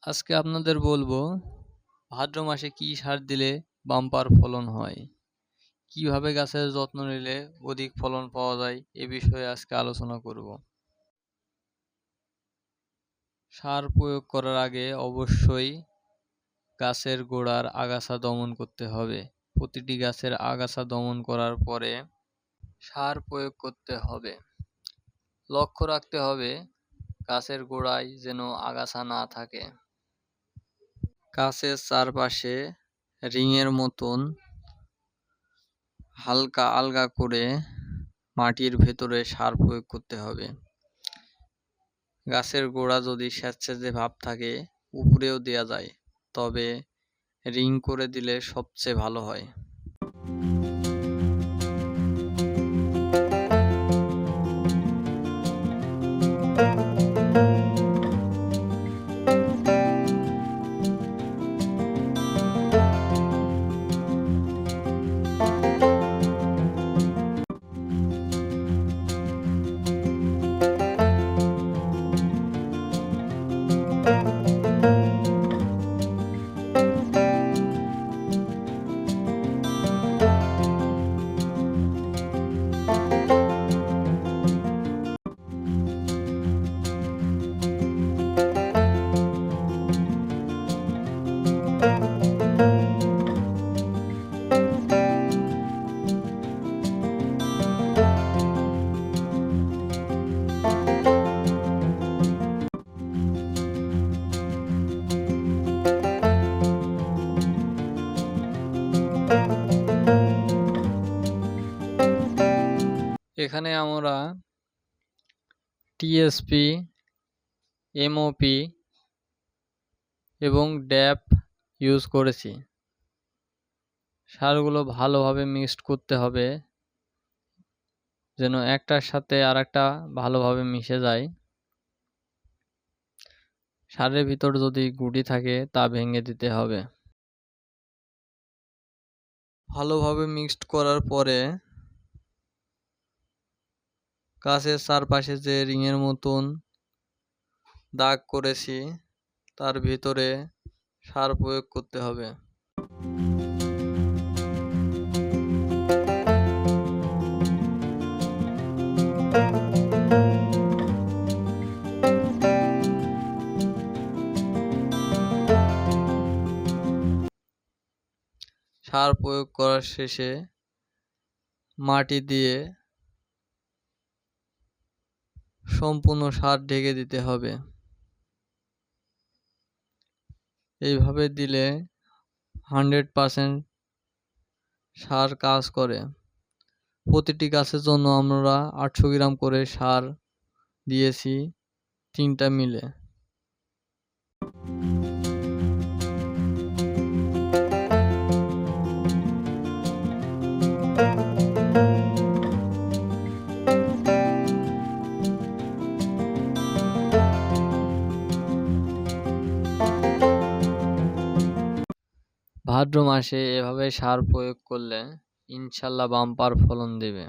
আজকে আপনাদের বলবো ভাদ্র মাসে কি সার দিলে বাম্পার ফলন হয়, কিভাবে গাছের যত্ন নিলে অধিক ফলন পাওয়া যায় এ বিষয়ে আজকে আলোচনা করব। সার প্রয়োগ করার আগে অবশ্যই গাছের গোড়ার আগাছা দমন করতে হবে। প্রতিটি গাছের আগাছা দমন করার পরে সার প্রয়োগ করতে হবে। লক্ষ্য রাখতে হবে গাছের গোড়ায় যেন আগাছা না থাকে। গাছের চারপাশে রিংয়ের মতন হালকা আলগা করে মাটির ভেতরে সার প্রয়োগ করতে হবে। গাছের গোড়া যদি স্যাঁতসেঁতে ভাব থাকে উপরেও দেওয়া যায়, তবে রিং করে দিলে সবচেয়ে ভালো হয়। এখানে আমরা টিএসপি, এমওপি এবং ড্যাপ ইউজ করেছি। সারগুলো ভালোভাবে মিক্সড করতে হবে যেন একটার সাথে আরেকটা ভালোভাবে মিশে যায়। সারের ভিতর যদি গুটি থাকে তা ভেঙে দিতে হবে। ভালোভাবে মিক্সড করার পরে গাছের চারপাশে যে রিংয়ের মতন দাগ করেছি তার ভিতরে সার প্রয়োগ করতে হবে। সার প্রয়োগ করার শেষে মাটি দিয়ে সম্পূর্ণ সার ঢেকে দিতে হবে। এইভাবে দিলে 100% সার কাজ করে। প্রতিটি গাছের জন্য আমরা 800 গ্রাম করে সার দিয়েছি 3টা মিলে। ভাদ্র মাসে এভাবে সার প্রয়োগ করলে ইনশাল্লাহ বাম্পার ফলন দেবে।